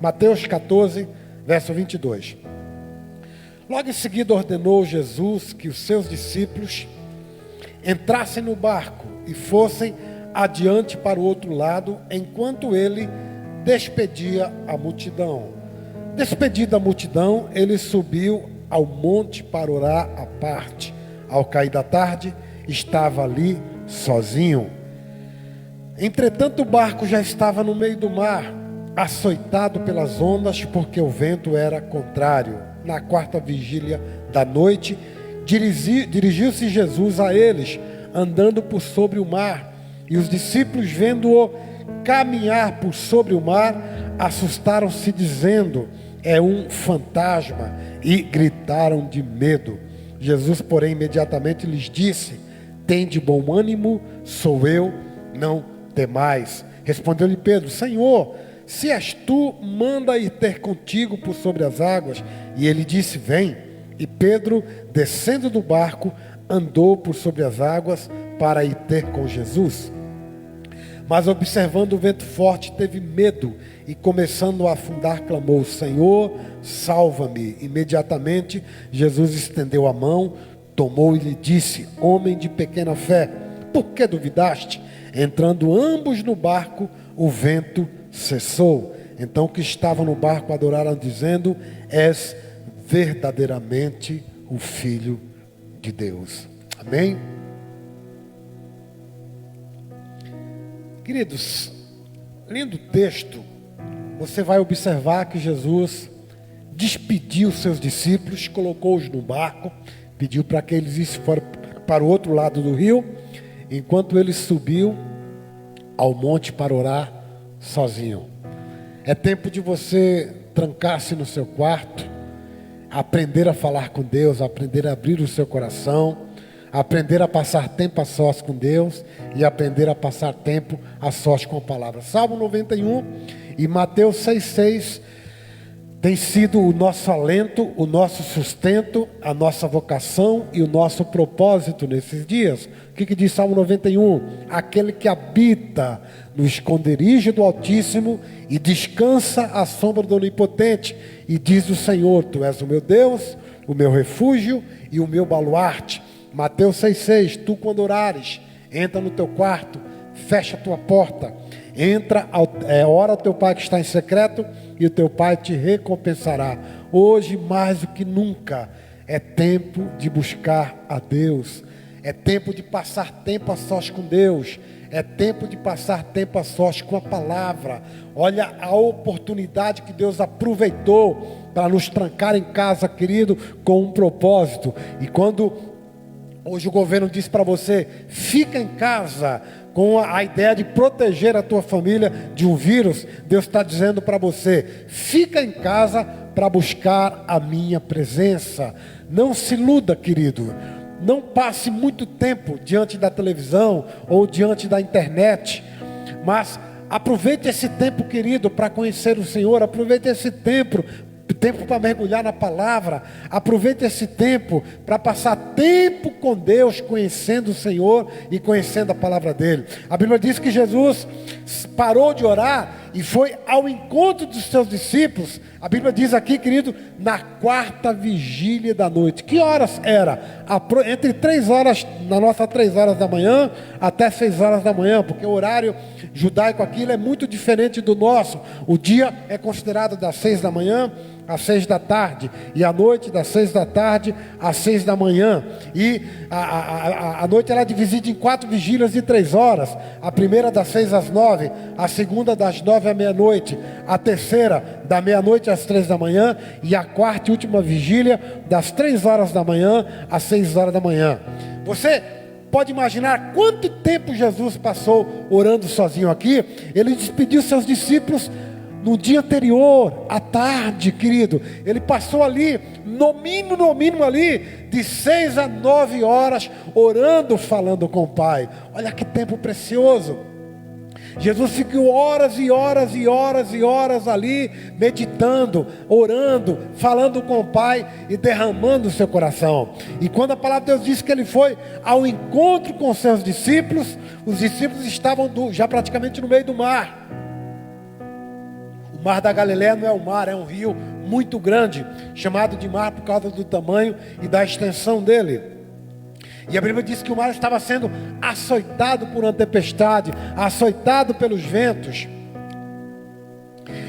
Mateus 14, verso 22. Logo em seguida ordenou Jesus que os seus discípulos entrassem no barco e fossem adiante para o outro lado, enquanto ele despedia a multidão. Despedida a multidão, ele subiu ao monte para orar à parte. Ao cair da tarde, estava ali sozinho. Entretanto, o barco já estava no meio do mar, açoitado pelas ondas, porque o vento era contrário. Na quarta vigília da noite, dirigiu-se Jesus a eles, andando por sobre o mar. E os discípulos, vendo-o caminhar por sobre o mar, assustaram-se, dizendo: é um fantasma, e gritaram de medo. Jesus, porém, imediatamente lhes disse: tende bom ânimo, sou eu, não temais. Respondeu-lhe Pedro: Senhor, se és tu, manda ir ter contigo por sobre as águas. E ele disse: vem. E Pedro, descendo do barco, andou por sobre as águas para ir ter com Jesus. Mas observando o vento forte, teve medo e, começando a afundar, clamou: Senhor, salva-me. Imediatamente Jesus estendeu a mão, tomou e lhe disse: homem de pequena fé, por que duvidaste? Entrando ambos no barco, o vento cessou. Então os que estavam no barco adoraram, dizendo: és verdadeiramente o Filho de Deus. Amém? Queridos, lendo o texto, você vai observar que Jesus despediu seus discípulos, colocou-os no barco, pediu para que eles fossem para o outro lado do rio, enquanto ele subiu ao monte para orar sozinho. É tempo de você trancar-se no seu quarto, aprender a falar com Deus, aprender a abrir o seu coração, aprender a passar tempo a sós com Deus e aprender a passar tempo a sós com a palavra. Salmo 91 e Mateus 6,6 tem sido o nosso alento, o nosso sustento, a nossa vocação e o nosso propósito nesses dias. O que diz Salmo 91? Aquele que habita no esconderijo do Altíssimo e descansa à sombra do Onipotente. E diz o Senhor: tu és o meu Deus, o meu refúgio e o meu baluarte. Mateus 6,6, tu quando orares, entra no teu quarto, fecha a tua porta, ora ao teu pai que está em secreto, e o teu pai te recompensará. Hoje, mais do que nunca, é tempo de buscar a Deus, é tempo de passar tempo a sós com Deus, é tempo de passar tempo a sós com a palavra. Olha a oportunidade que Deus aproveitou para nos trancar em casa, querido, com um propósito. E quando hoje o governo diz para você: fica em casa, com a ideia de proteger a tua família de um vírus, Deus está dizendo para você: fica em casa para buscar a minha presença. Não se iluda, querido. Não passe muito tempo diante da televisão ou diante da internet, mas aproveite esse tempo, querido, para conhecer o Senhor. Aproveite esse tempo para mergulhar na palavra. Aproveite esse tempo para passar tempo com Deus, conhecendo o Senhor e conhecendo a palavra dele. A Bíblia diz que Jesus parou de orar e foi ao encontro dos seus discípulos. A Bíblia diz aqui, querido, na quarta vigília da noite. Que horas era? Entre 3 horas, na nossa 3 horas da manhã, até 6 horas da manhã, porque o horário judaico aqui é muito diferente do nosso. O dia é considerado das 6 da manhã às 6 da tarde, e a noite das 6 da tarde às 6 da manhã. E a noite ela é dividida em 4 vigílias de 3 horas. A primeira das 6 às 9, a segunda das 9 à meia-noite, a terceira da meia-noite às 3 da manhã, e a quarta e última vigília das 3 horas da manhã às 6 horas da manhã. Você pode imaginar quanto tempo Jesus passou orando sozinho aqui? Ele despediu seus discípulos no dia anterior, à tarde, querido. Ele passou ali, no mínimo ali, de 6 a 9 horas, orando, falando com o Pai. Olha que tempo precioso. Jesus ficou horas e horas e horas e horas ali, meditando, orando, falando com o Pai e derramando o seu coração. E quando a palavra de Deus diz que ele foi ao encontro com seus discípulos, os discípulos estavam já praticamente no meio do mar. O Mar da Galileia não é um mar, é um rio muito grande, chamado de mar por causa do tamanho e da extensão dele. E a Bíblia diz que o mar estava sendo açoitado por uma tempestade, açoitado pelos ventos.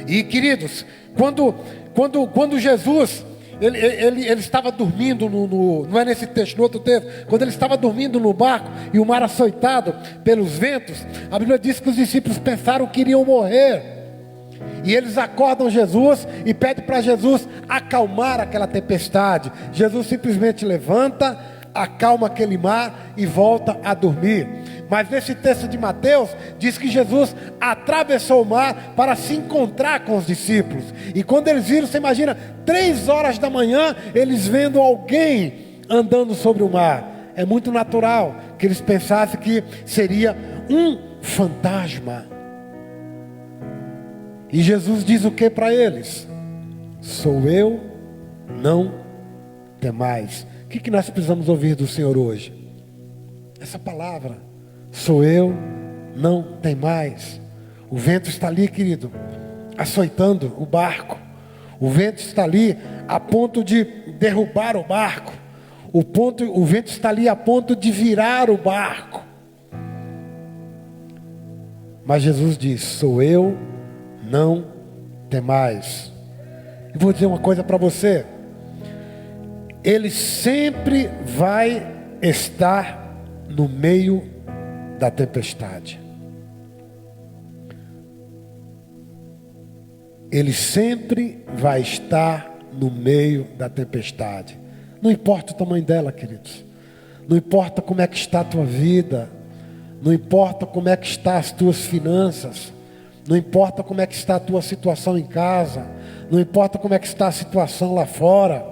E queridos, quando Jesus, ele estava dormindo, não é nesse texto, no outro texto, quando ele estava dormindo no barco e o mar açoitado pelos ventos, a Bíblia diz que os discípulos pensaram que iriam morrer. E eles acordam Jesus e pedem para Jesus acalmar aquela tempestade. Jesus simplesmente levanta, acalma aquele mar e volta a dormir. Mas nesse texto de Mateus, diz que Jesus atravessou o mar para se encontrar com os discípulos. E quando eles viram, você imagina, 3 horas da manhã, eles vendo alguém andando sobre o mar. É muito natural que eles pensassem que seria um fantasma. E Jesus diz o que para eles? Sou eu, não temais. O que nós precisamos ouvir do Senhor hoje? Essa palavra, sou eu, não temais. O vento está ali, querido, açoitando o barco. O vento está ali a ponto de derrubar o barco. O vento está ali a ponto de virar o barco. Mas Jesus diz, sou eu, não temais. E vou dizer uma coisa para você. Ele sempre vai estar no meio da tempestade. Ele sempre vai estar no meio da tempestade. Não importa o tamanho dela, queridos. Não importa como é que está a tua vida. Não importa como é que está as tuas finanças. Não importa como é que está a tua situação em casa. Não importa como é que está a situação lá fora.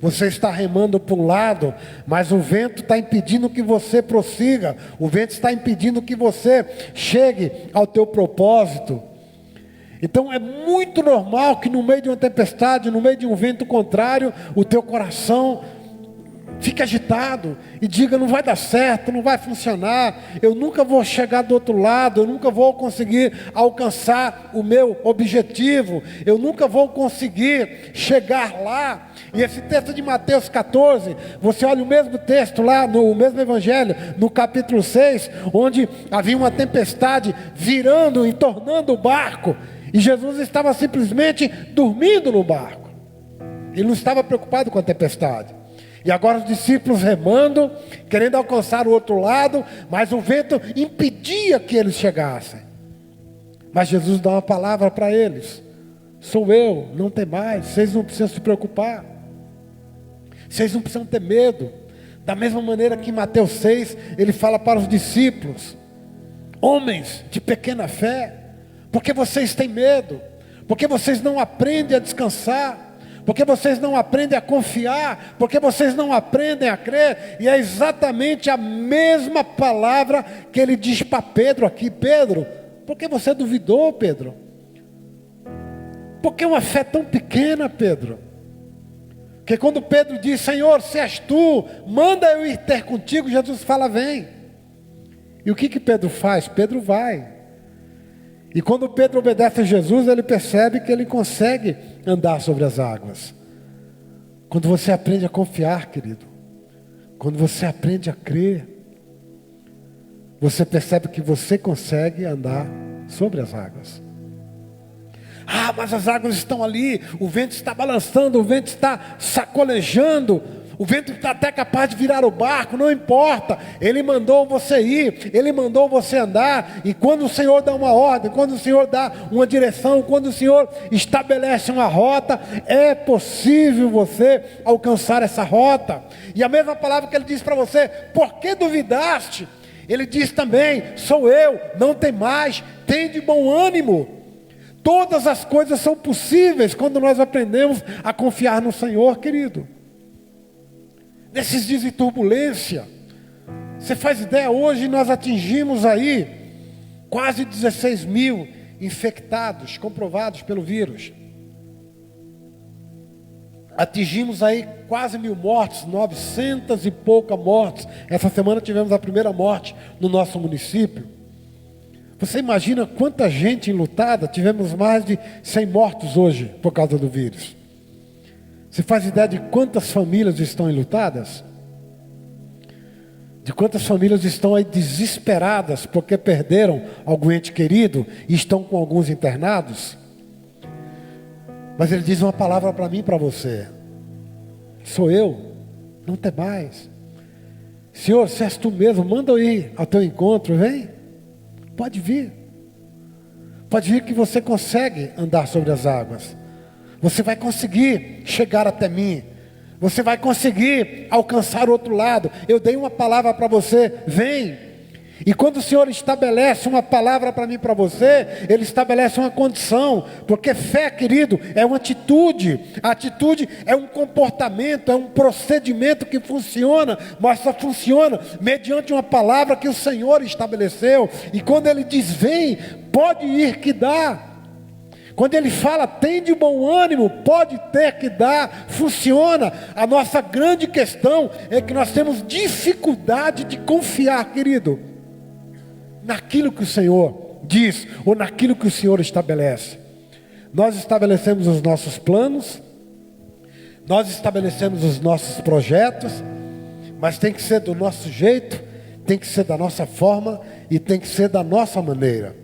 Você está remando para um lado, mas o vento está impedindo que você prossiga. O vento está impedindo que você chegue ao teu propósito. Então é muito normal que no meio de uma tempestade, no meio de um vento contrário, o teu coração fique agitado e diga, não vai dar certo, não vai funcionar, eu nunca vou chegar do outro lado, eu nunca vou conseguir alcançar o meu objetivo, eu nunca vou conseguir chegar lá. E esse texto de Mateus 14, você olha o mesmo texto lá, no mesmo evangelho, no capítulo 6, onde havia uma tempestade virando, entornando o barco, e Jesus estava simplesmente dormindo no barco. Ele não estava preocupado com a tempestade. E agora os discípulos remando, querendo alcançar o outro lado, mas o vento impedia que eles chegassem. Mas Jesus dá uma palavra para eles. Sou eu, não tem mais, vocês não precisam se preocupar. Vocês não precisam ter medo. Da mesma maneira que em Mateus 6, ele fala para os discípulos: homens de pequena fé, porque vocês têm medo? Porque vocês não aprendem a descansar? Porque vocês não aprendem a confiar? Porque vocês não aprendem a crer? E é exatamente a mesma palavra que ele diz para Pedro aqui. Pedro, por que você duvidou, Pedro? Por que uma fé tão pequena, Pedro? Porque quando Pedro diz, Senhor, se és tu, manda eu ir ter contigo, Jesus fala, vem. E o que Pedro faz? Pedro vai. E quando Pedro obedece a Jesus, ele percebe que ele consegue andar sobre as águas. Quando você aprende a confiar, querido, quando você aprende a crer, você percebe que você consegue andar sobre as águas. Ah, mas as águas estão ali, o vento está balançando, o vento está sacolejando, o vento está até capaz de virar o barco, não importa. Ele mandou você ir, Ele mandou você andar. E quando o Senhor dá uma ordem, quando o Senhor dá uma direção, quando o Senhor estabelece uma rota, é possível você alcançar essa rota. E a mesma palavra que Ele diz para você, por que duvidaste? Ele diz também, sou eu, não tem mais, tem de bom ânimo. Todas as coisas são possíveis quando nós aprendemos a confiar no Senhor, querido. Nesses dias de turbulência, você faz ideia, hoje nós atingimos aí quase 16 mil infectados, comprovados pelo vírus. Atingimos aí quase 1.000 mortes, 900 e poucas mortes. Essa semana tivemos a primeira morte no nosso município. Você imagina quanta gente enlutada? Tivemos mais de 100 mortos hoje por causa do vírus. Você faz ideia de quantas famílias estão enlutadas? De quantas famílias estão aí desesperadas porque perderam algum ente querido e estão com alguns internados? Mas ele diz uma palavra para mim e para você. Sou eu, não tem mais. Senhor, se és tu mesmo, manda eu ir ao teu encontro, vem. Pode vir. Pode vir que você consegue andar sobre as águas. Você vai conseguir chegar até mim. Você vai conseguir alcançar o outro lado. Eu dei uma palavra para você, vem. E quando o Senhor estabelece uma palavra para mim e para você, Ele estabelece uma condição. Porque fé, querido, é uma atitude. A atitude é um comportamento, é um procedimento que funciona, mas só funciona mediante uma palavra que o Senhor estabeleceu. E quando Ele diz vem, pode ir que dá. Quando Ele fala tem de bom ânimo, pode ter que dar, funciona. A nossa grande questão é que nós temos dificuldade de confiar, querido, naquilo que o Senhor diz, ou naquilo que o Senhor estabelece. Nós estabelecemos os nossos planos, nós estabelecemos os nossos projetos, mas tem que ser do nosso jeito, tem que ser da nossa forma, e tem que ser da nossa maneira.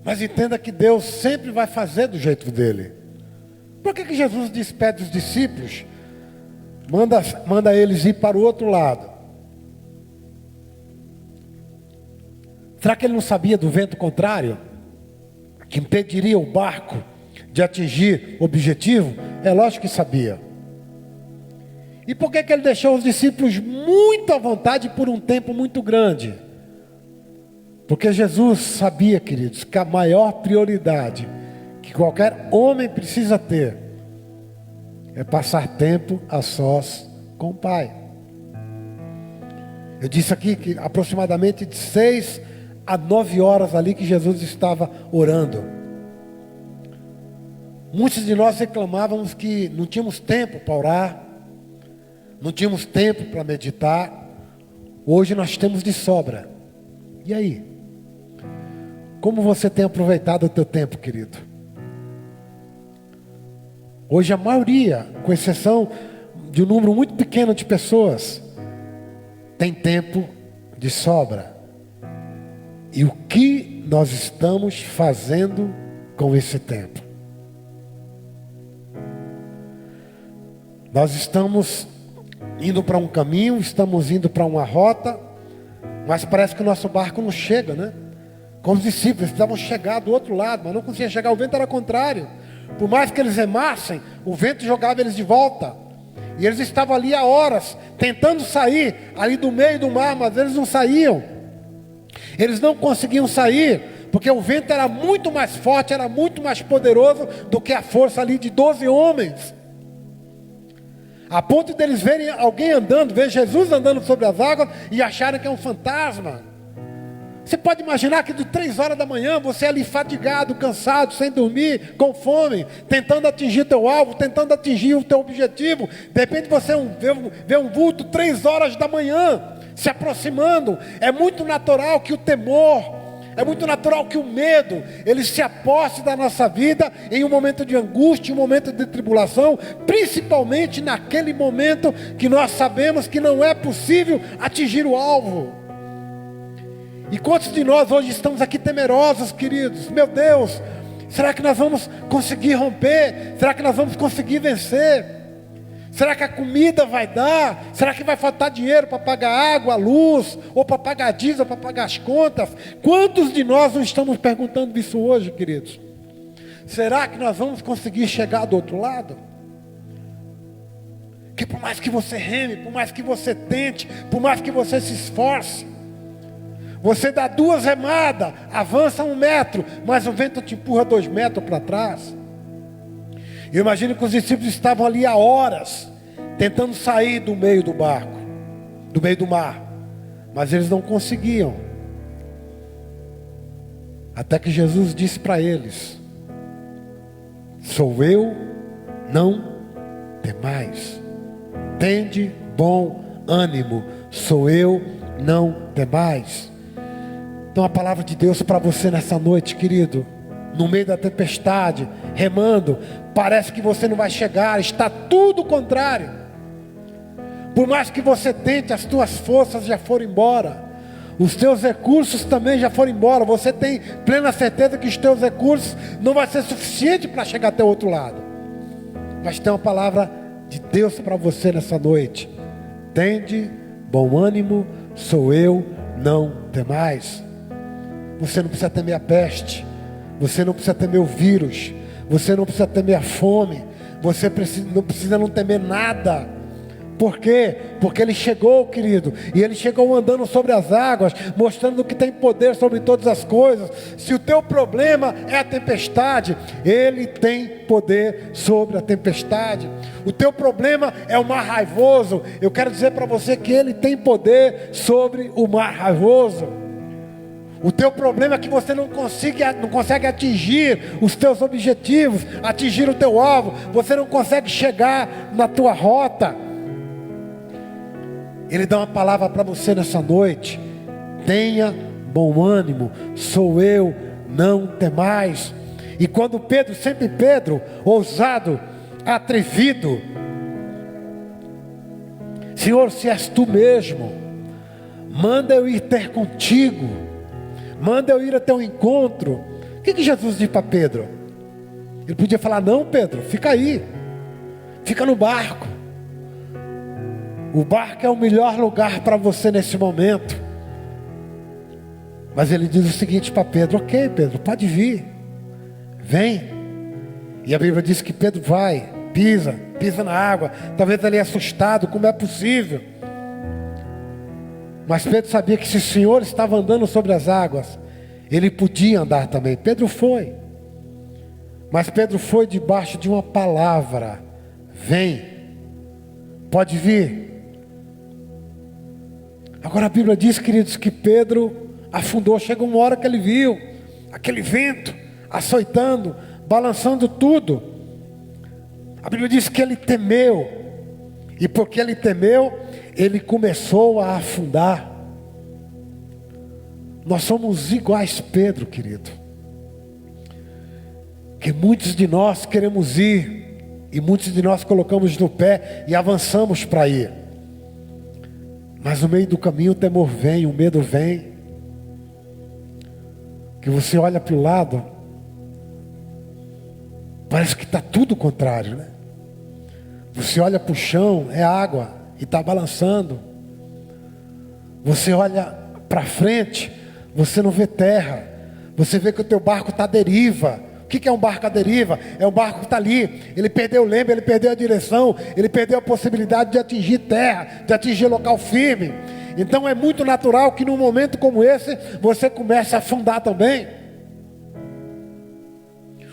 Mas entenda que Deus sempre vai fazer do jeito dele. Por que Jesus despede os discípulos? Manda eles ir para o outro lado. Será que ele não sabia do vento contrário? Que impediria o barco de atingir o objetivo? É lógico que sabia. E por que ele deixou os discípulos muito à vontade por um tempo muito grande? Porque Jesus sabia, queridos, que a maior prioridade que qualquer homem precisa ter é passar tempo a sós com o Pai. Eu disse aqui que aproximadamente de 6 a 9 horas ali que Jesus estava orando. Muitos de nós reclamávamos que não tínhamos tempo para orar, não tínhamos tempo para meditar. Hoje nós temos de sobra. E aí? Como você tem aproveitado o teu tempo, querido? Hoje a maioria, com exceção de um número muito pequeno de pessoas, tem tempo de sobra. E o que nós estamos fazendo com esse tempo? Nós estamos indo para um caminho, estamos indo para uma rota, mas parece que o nosso barco não chega, né? Como os discípulos precisavam chegar do outro lado, mas não conseguiam chegar, o vento era contrário. Por mais que eles remassem, o vento jogava eles de volta. E eles estavam ali há horas, tentando sair ali do meio do mar, mas eles não saíam. Eles não conseguiam sair, porque o vento era muito mais forte, era muito mais poderoso do que a força ali de 12 homens. A ponto deles verem alguém andando, ver Jesus andando sobre as águas e acharem que é um fantasma. Você pode imaginar que de 3 horas da manhã, você é ali fatigado, cansado, sem dormir, com fome, tentando atingir teu alvo, tentando atingir o teu objetivo. De repente você vê um vulto 3 horas da manhã, se aproximando. É muito natural que o temor, é muito natural que o medo, ele se aposte da nossa vida em um momento de angústia, um momento de tribulação, principalmente naquele momento que nós sabemos que não é possível atingir o alvo. E quantos de nós hoje estamos aqui temerosos, queridos? Meu Deus, será que nós vamos conseguir romper? Será que nós vamos conseguir vencer? Será que a comida vai dar? Será que vai faltar dinheiro para pagar água, luz, ou para pagar diesel, para pagar as contas? Quantos de nós não estamos perguntando isso hoje, queridos? Será que nós vamos conseguir chegar do outro lado? Que por mais que você reme, por mais que você tente, por mais que você se esforce, você dá 2 remadas, avança 1 metro, mas o vento te empurra 2 metros para trás. Eu imagino que os discípulos estavam ali há horas, tentando sair do meio do barco, do meio do mar, mas eles não conseguiam. Até que Jesus disse para eles: sou eu, não temais. Tende bom ânimo, sou eu, não temais. Então a palavra de Deus para você nessa noite, querido. No meio da tempestade, remando, parece que você não vai chegar, está tudo contrário. Por mais que você tente, as tuas forças já foram embora. Os teus recursos também já foram embora. Você tem plena certeza que os teus recursos não vai ser suficiente para chegar até o outro lado. Mas tem uma palavra de Deus para você nessa noite. Tende bom ânimo, sou eu, não temais. Você não precisa temer a peste. Você não precisa temer o vírus. Você não precisa temer a fome. Você não precisa não temer nada. Por quê? Porque Ele chegou, querido. E Ele chegou andando sobre as águas, mostrando que tem poder sobre todas as coisas. Se o teu problema é a tempestade, Ele tem poder sobre a tempestade. O teu problema é o mar raivoso. Eu quero dizer para você que Ele tem poder sobre o mar raivoso. O teu problema é que você não consegue atingir os teus objetivos, atingir o teu alvo. Você não consegue chegar na tua rota. Ele dá uma palavra para você nessa noite. Tenha bom ânimo, sou eu, não temais. E quando Pedro, sempre Pedro, ousado, atrevido: Senhor, se és tu mesmo, manda eu ir ter contigo, manda eu ir até o encontro. O que Jesus disse para Pedro? Ele podia falar: não, Pedro, fica aí, fica no barco. O barco é o melhor lugar para você nesse momento. Mas ele diz o seguinte para Pedro: ok, Pedro, pode vir, vem. E a Bíblia diz que Pedro vai, pisa na água. Talvez ele assustado, como é possível? Mas Pedro sabia que se o Senhor estava andando sobre as águas, ele podia andar também. Pedro foi. Mas Pedro foi debaixo de uma palavra: vem, pode vir. Agora a Bíblia diz, queridos, que Pedro afundou. Chegou uma hora que ele viu aquele vento açoitando, balançando tudo. A Bíblia diz que ele temeu. E porque ele temeu, ele começou a afundar. Nós somos iguais Pedro, querido. Que muitos de nós queremos ir, e muitos de nós colocamos no pé e avançamos para ir. Mas no meio do caminho o temor vem, o medo vem. Que você olha para o lado, parece que está tudo contrário, né? Você olha para o chão, é água e está balançando. Você olha para frente, você não vê terra. Você vê que o teu barco está à deriva. O que é um barco à deriva? É um barco que está ali. Ele perdeu o leme, ele perdeu a direção, ele perdeu a possibilidade de atingir terra, de atingir local firme. Então é muito natural que num momento como esse, você comece a afundar também.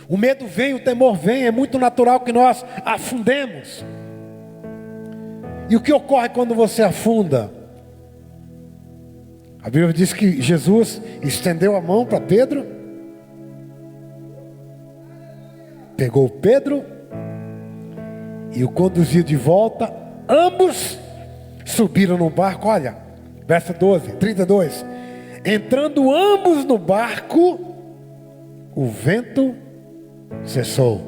O medo vem, o temor vem, é muito natural que nós afundemos. E o que ocorre quando você afunda? A Bíblia diz que Jesus estendeu a mão para Pedro, pegou Pedro e o conduziu de volta. Ambos subiram no barco. Olha, verso 12, 32. Entrando ambos no barco, o vento cessou.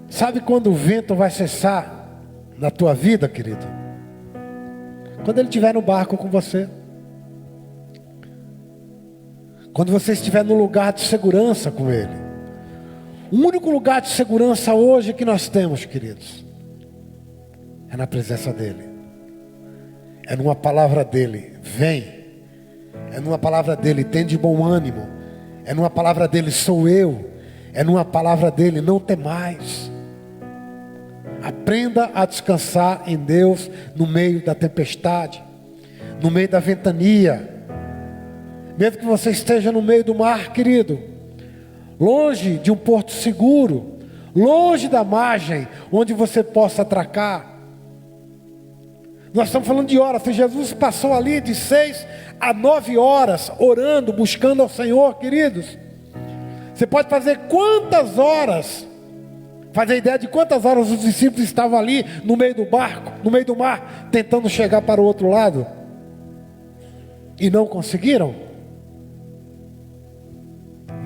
Sabe quando o vento vai cessar na tua vida, querido? Quando ele estiver no barco com você. Quando você estiver no lugar de segurança com ele. O único lugar de segurança hoje que nós temos, queridos, é na presença dele. É numa palavra dele: vem. É numa palavra dele: tem de bom ânimo. É numa palavra dele: sou eu. É numa palavra dele: não temais. Aprenda a descansar em Deus no meio da tempestade, no meio da ventania. Mesmo que você esteja no meio do mar, querido, longe de um porto seguro, longe da margem onde você possa atracar. Nós estamos falando de horas. Se Jesus passou ali de 6 a 9 horas orando, buscando ao Senhor, queridos, você pode fazer quantas horas, fazer ideia de quantas horas os discípulos estavam ali no meio do barco, no meio do mar, tentando chegar para o outro lado? e não conseguiram.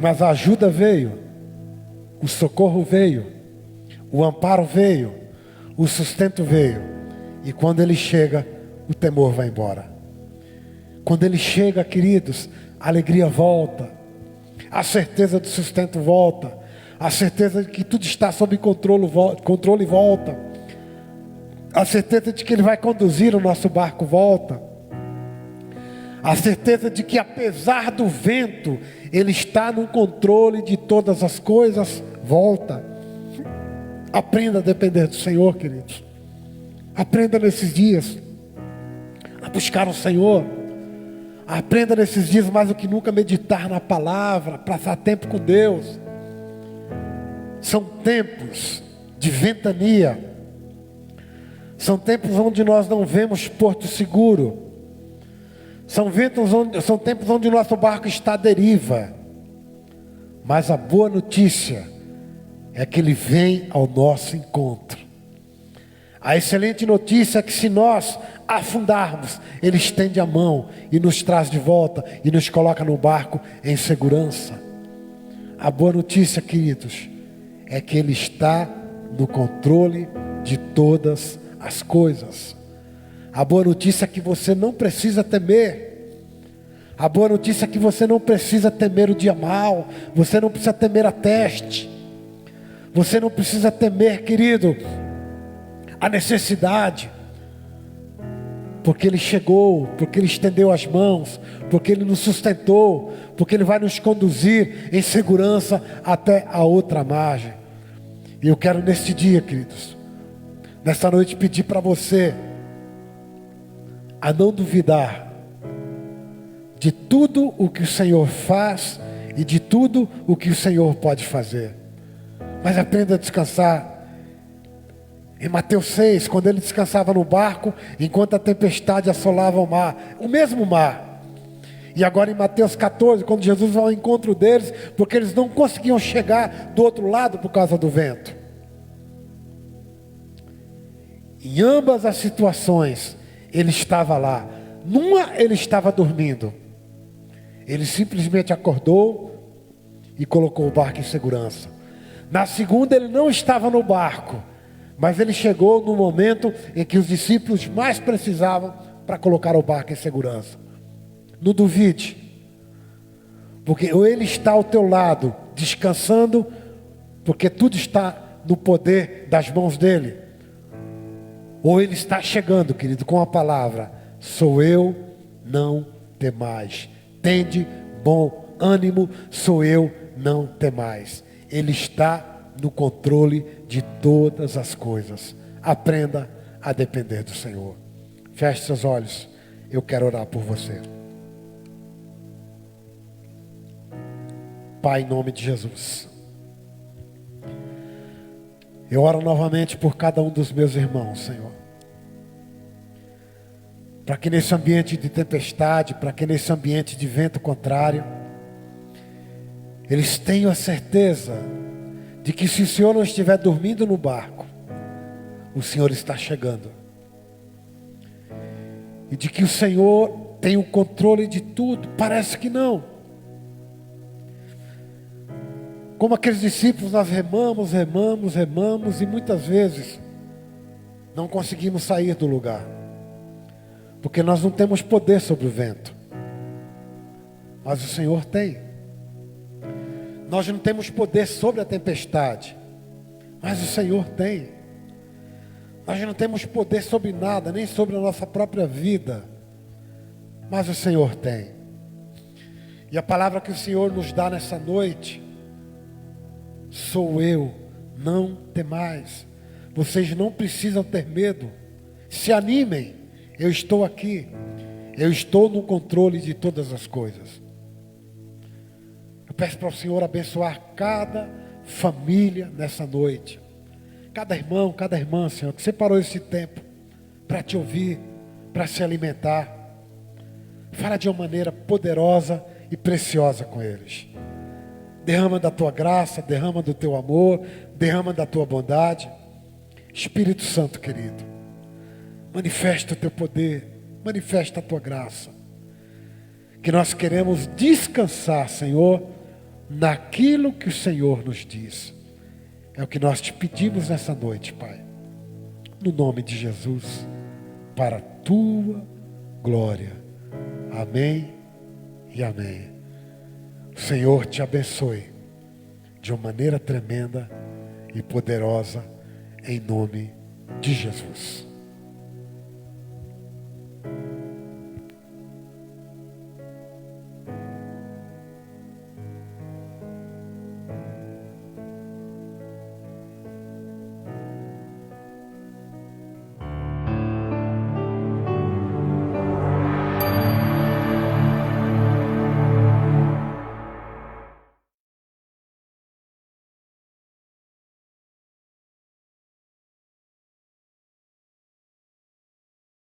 Mas a ajuda veio, o socorro veio, o amparo veio, o sustento veio. E quando ele chega, o temor vai embora. Quando ele chega, queridos, a alegria volta, a certeza do sustento volta, a certeza de que tudo está sob controle volta, a certeza de que ele vai conduzir o nosso barco volta, a certeza de que apesar do vento, ele está no controle de todas as coisas volta. Aprenda a depender do Senhor, queridos. Aprenda nesses dias a buscar o Senhor. Aprenda nesses dias mais do que nunca meditar na palavra, passar tempo com Deus. São tempos de ventania. São tempos onde nós não vemos porto seguro. São tempos onde o nosso barco está à deriva. Mas a boa notícia é que Ele vem ao nosso encontro. A excelente notícia é que se nós afundarmos, Ele estende a mão e nos traz de volta e nos coloca no barco em segurança. A boa notícia, queridos, é que Ele está no controle de todas as coisas. A boa notícia é que você não precisa temer. A boa notícia é que você não precisa temer o dia mau. Você não precisa temer a teste. Você não precisa temer, querido, a necessidade. Porque Ele chegou, porque Ele estendeu as mãos, porque Ele nos sustentou, porque Ele vai nos conduzir em segurança até a outra margem. E eu quero neste dia, queridos, nesta noite pedir para você a não duvidar de tudo o que o Senhor faz e de tudo o que o Senhor pode fazer. Mas aprenda a descansar. Em Mateus 6, quando ele descansava no barco, enquanto a tempestade assolava o mar, o mesmo mar. E agora em Mateus 14, quando Jesus vai ao encontro deles, porque eles não conseguiam chegar do outro lado por causa do vento. Em ambas as situações, ele estava lá. Numa, ele estava dormindo. Ele simplesmente acordou e colocou o barco em segurança. Na segunda, ele não estava no barco, mas ele chegou no momento em que os discípulos mais precisavam para colocar o barco em segurança. Não duvide, porque ou Ele está ao teu lado, descansando, porque tudo está no poder das mãos dEle, ou Ele está chegando, querido, com a palavra: sou eu, não temais. Tende bom ânimo, sou eu, não temais. Ele está no controle de todas as coisas. Aprenda a depender do Senhor. Feche seus olhos. Eu quero orar por você. Pai, em nome de Jesus, eu oro novamente por cada um dos meus irmãos, Senhor. Para que nesse ambiente de tempestade, para que nesse ambiente de vento contrário, eles tenham a certeza de que se o Senhor não estiver dormindo no barco, o Senhor está chegando. E de que o Senhor tem o controle de tudo. Parece que não. Como aqueles discípulos, nós remamos e muitas vezes não conseguimos sair do lugar. Porque nós não temos poder sobre o vento. Mas o Senhor tem. Nós não temos poder sobre a tempestade, mas o Senhor tem. Nós não temos poder sobre nada, nem sobre a nossa própria vida, mas o Senhor tem. E a palavra que o Senhor nos dá nessa noite: sou eu, não temais. Vocês não precisam ter medo. Se animem, eu estou aqui. Eu estou no controle de todas as coisas. Peço para o Senhor abençoar cada família nessa noite. Cada irmão, cada irmã, Senhor, que separou esse tempo para te ouvir, para se alimentar. Fala de uma maneira poderosa e preciosa com eles. Derrama da tua graça, derrama do teu amor, derrama da tua bondade. Espírito Santo querido, manifesta o teu poder, manifesta a tua graça. que nós queremos descansar, Senhor, naquilo que o Senhor nos diz. É o que nós te pedimos nessa noite, Pai. No nome de Jesus, para a tua glória. Amém e amém. O Senhor te abençoe de uma maneira tremenda e poderosa, em nome de Jesus.